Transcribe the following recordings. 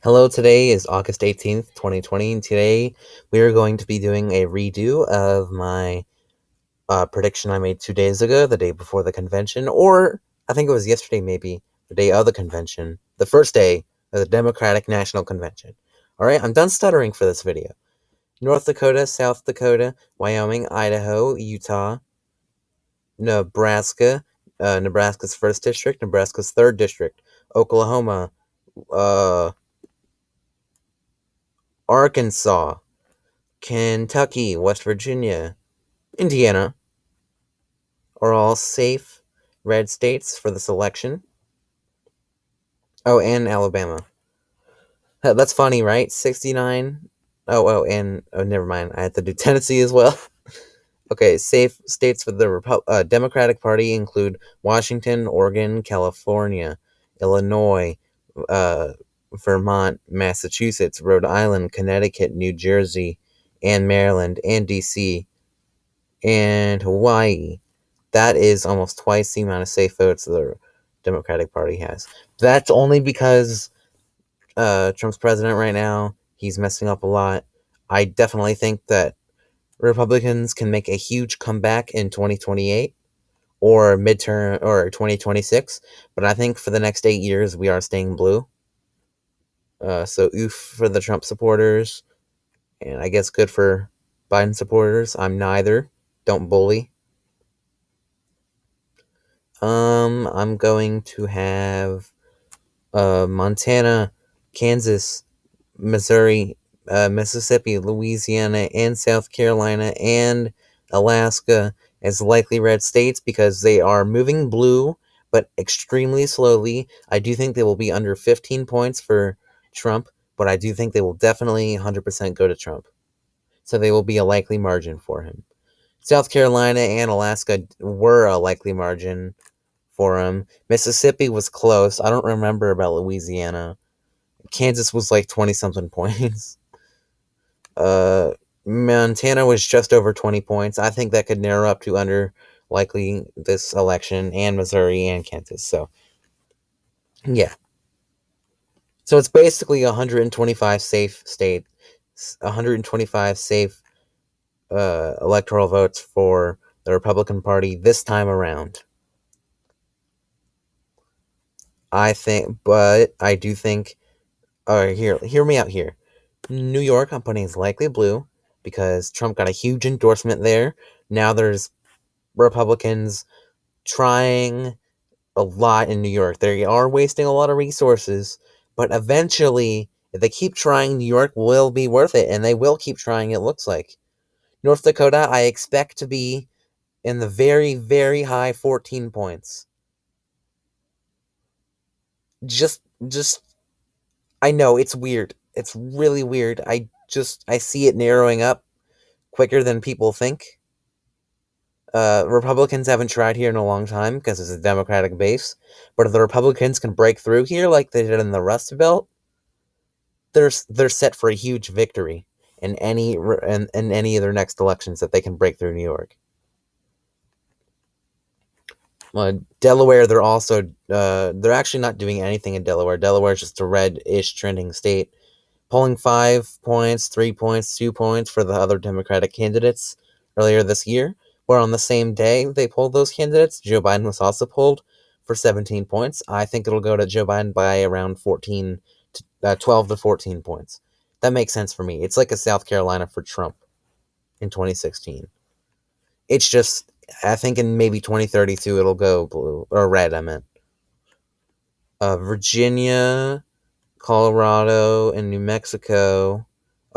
Hello, today is August 18th, 2020, and today we are going to be doing a redo of my prediction I made 2 days ago, the day before the convention, or I think it was yesterday, maybe, the day of the convention, the first day of the Democratic National Convention. Alright, I'm done stuttering for this video. North Dakota, South Dakota, Wyoming, Idaho, Utah, Nebraska, Nebraska's 1st district, Nebraska's 3rd district, Oklahoma, Arkansas, Kentucky, West Virginia, Indiana are all safe red states for this election. Oh, and Alabama. That's funny, right? 69. Never mind. I had to do Tennessee as well. Okay, safe states for the Democratic Party include Washington, Oregon, California, Illinois, uh, Vermont, Massachusetts, Rhode Island, Connecticut, New Jersey, and Maryland, and D.C., and Hawaii. That is almost twice the amount of safe votes the Democratic Party has. That's only because Trump's president right now. He's messing up a lot. I definitely think that Republicans can make a huge comeback in 2028 or midterm or 2026, but I think for the next 8 years we are staying blue. So oof for the Trump supporters, and I guess good for Biden supporters. I'm neither. Don't bully. I'm going to have Montana, Kansas, Missouri, Mississippi, Louisiana, and South Carolina, and Alaska as likely red states because they are moving blue, but extremely slowly. I do think they will be under 15 points for Trump, but I do think they will definitely 100% go to Trump. So they will be a likely margin for him. South Carolina and Alaska were a likely margin for him. Mississippi was close. I don't remember about Louisiana. Kansas was like 20-something points. Montana was just over 20 points. I think that could narrow up to under likely this election, and Missouri and Kansas. So, yeah. So it's basically 125 safe state, 125 safe electoral votes for the Republican Party this time around. But I do think. Hear me out here. New York, I'm putting is likely blue because Trump got a huge endorsement there. Now there's Republicans trying a lot in New York. They are wasting a lot of resources, but eventually, if they keep trying, New York will be worth it, and they will keep trying, it looks like. North Dakota, I expect to be in the very, very high 14 points. Just, I know, it's weird. It's really weird. I see it narrowing up quicker than people think. Republicans haven't tried here in a long time because it's a Democratic base. But if the Republicans can break through here like they did in the Rust Belt, they're set for a huge victory in any of their next elections that they can break through New York. Delaware, they're actually not doing anything in Delaware. Delaware is just a red-ish trending state, polling 5 points, 3 points, 2 points for the other Democratic candidates earlier this year. Where on the same day they polled those candidates, Joe Biden was also polled for 17 points. I think it'll go to Joe Biden by around 12 to 14 points. That makes sense for me. It's like a South Carolina for Trump in 2016. It's just, I think in maybe 2032 it'll go blue, or red, I meant. Virginia, Colorado, and New Mexico.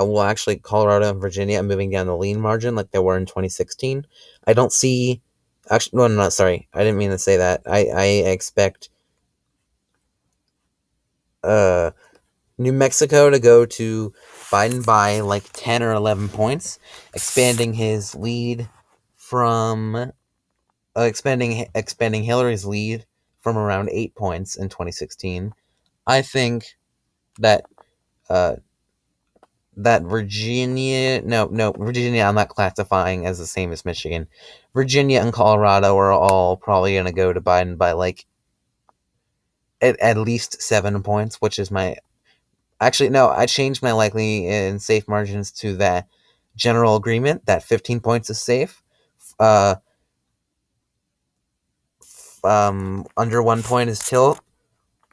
Well, actually, Colorado and Virginia are moving down the lean margin like they were in 2016. I don't see. Actually, no, sorry. I didn't mean to say that. I expect New Mexico to go to Biden by like 10 or 11 points, expanding his lead from expanding Hillary's lead from around 8 points in 2016. I think that uh, Virginia, no, Virginia, I'm not classifying as the same as Michigan. Virginia and Colorado are all probably going to go to Biden by like at least 7 points, which is my Actually, no, I changed my likely and safe margins to that general agreement that 15 points is safe. Uh, Under 1 point is tilt.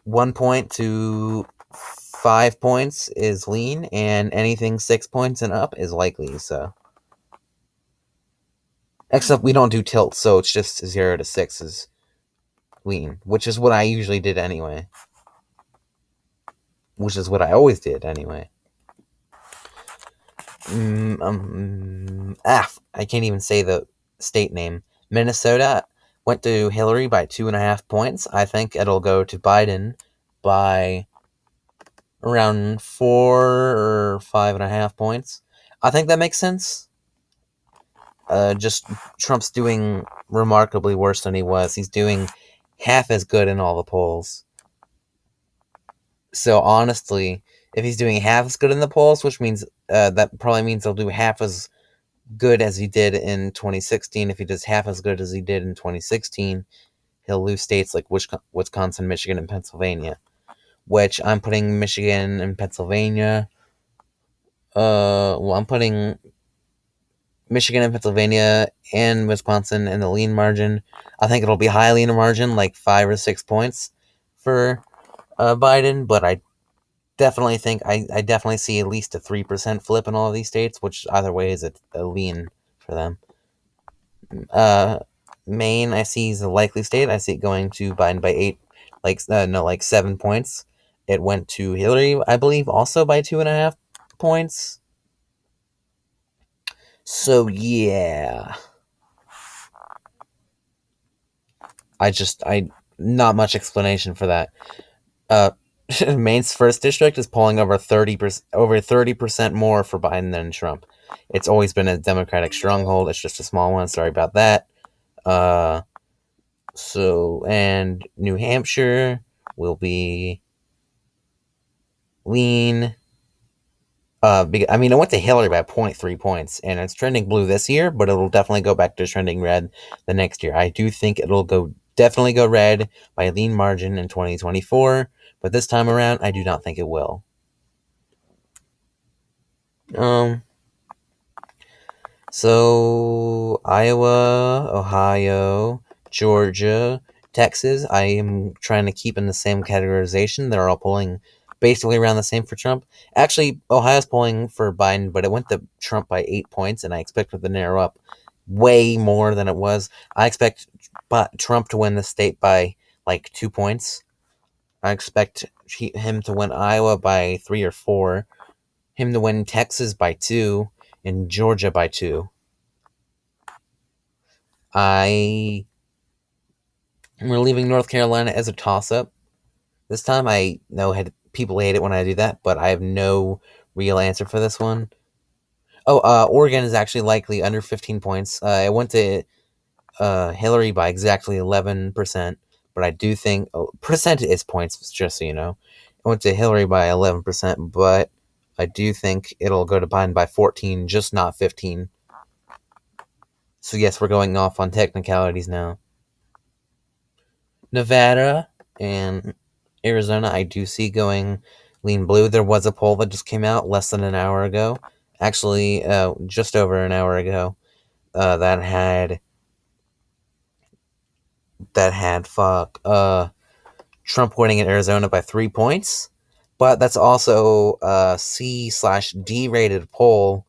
1 point to 5 points is lean, and anything 6 points and up is likely. So, except we don't do tilt, so it's just 0 to 6 is lean, which is what I usually did anyway. Which is what I always did anyway. I can't even say the state name. Minnesota went to Hillary by 2.5 points. I think it'll go to Biden by around 4 or 5.5 points. I think that makes sense. Just Trump's doing remarkably worse than he was. He's doing half as good in all the polls. So honestly, if he's doing half as good in the polls, which means that probably means he'll do half as good as he did in 2016. If he does half as good as he did in 2016, he'll lose states like Wisconsin, Michigan, and Pennsylvania. Which I'm putting Michigan and Pennsylvania. I'm putting Michigan and Pennsylvania and Wisconsin in the lean margin. I think it'll be highly in the margin, like 5 or 6 points for Biden, but I definitely think I definitely see at least a 3% flip in all of these states, which either way is a lean for them. Uh, Maine, I see is a likely state. I see it going to Biden by 8, like 7 points. It went to Hillary, I believe, also by 2.5 points. So yeah, I not much explanation for that. Uh, Maine's first district is polling over 30% more for Biden than Trump. It's always been a Democratic stronghold. It's just a small one. Sorry about that. Uh, and New Hampshire will be lean. I mean, it went to Hillary by 0.3 points, and it's trending blue this year, but it'll definitely go back to trending red the next year. I do think it'll definitely go red by a lean margin in 2024, but this time around, I do not think it will. Um, So, Iowa, Ohio, Georgia, Texas, I am trying to keep in the same categorization. They're all polling basically around the same for Trump. Actually, Ohio's polling for Biden, but it went to Trump by 8 points, and I expect it to narrow up way more than it was. I expect Trump to win the state by like 2 points. I expect him to win Iowa by 3 or 4, him to win Texas by 2, and Georgia by 2. We're leaving North Carolina as a toss up. This time I know people hate it when I do that, but I have no real answer for this one. Oh, Oregon is actually likely under 15 points. I went to Hillary by exactly 11%, but I do think percent is points, just so you know. I went to Hillary by 11%, but I do think it'll go to Biden by 14, just not 15. So yes, we're going off on technicalities now. Nevada and Arizona, I do see going lean blue. There was a poll that just came out less than an hour ago. Actually, just over an hour ago. That had Trump winning in Arizona by 3 points. But that's also a C/D rated poll.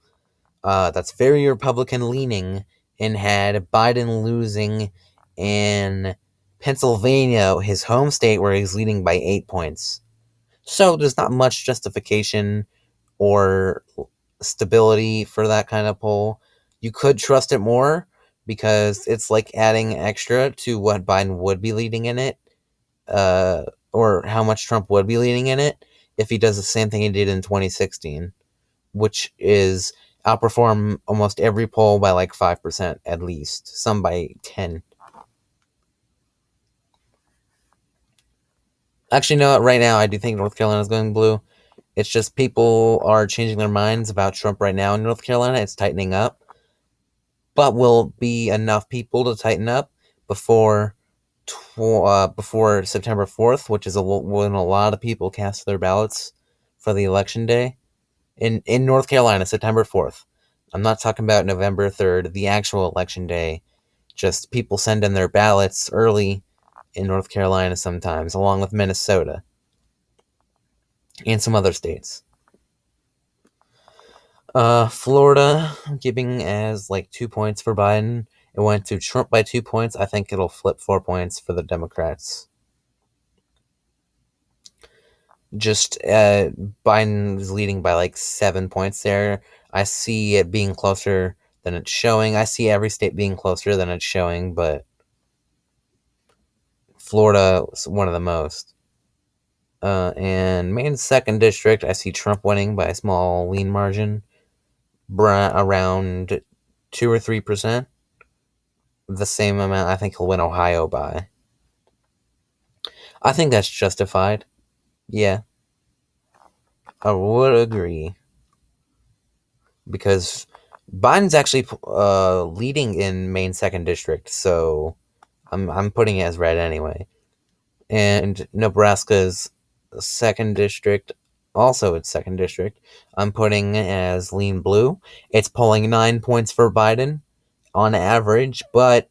That's very Republican leaning and had Biden losing in Pennsylvania, his home state, where he's leading by 8 points. So there's not much justification or stability for that kind of poll. You could trust it more because it's like adding extra to what Biden would be leading in it, or how much Trump would be leading in it if he does the same thing he did in 2016, which is outperform almost every poll by like 5% at least, some by 10. Actually, no, right now I do think North Carolina is going blue. It's just people are changing their minds about Trump right now in North Carolina. It's tightening up. But will be enough people to tighten up before before September 4th, which is when a lot of people cast their ballots for the election day in North Carolina, September 4th. I'm not talking about November 3rd, the actual election day. Just people send in their ballots early in North Carolina sometimes, along with Minnesota and some other states. Florida giving as like 2 points for Biden. It went to Trump by 2 points. I think it'll flip 4 points for the Democrats. Just Biden's leading by like 7 points there. I see it being closer than it's showing. I see every state being closer than it's showing, but Florida is one of the most. And Maine's second district, I see Trump winning by a small lean margin, around 2 or 3%. The same amount I think he'll win Ohio by. I think that's justified. Yeah, I would agree because Biden's actually leading in Maine's second district, so I'm putting it as red anyway. And Nebraska's second district, also its second district, I'm putting as lean blue. It's pulling 9 points for Biden on average, but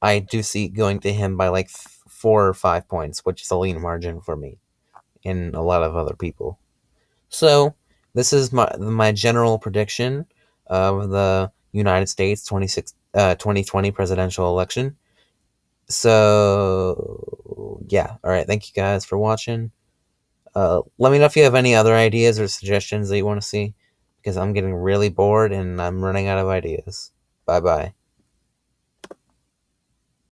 I do see it going to him by like 4 or 5 points, which is a lean margin for me and a lot of other people. So this is my general prediction of the United States 2020 presidential election. So yeah, all right. Thank you guys for watching. Let me know if you have any other ideas or suggestions that you want to see, because I'm getting really bored and I'm running out of ideas. Bye bye.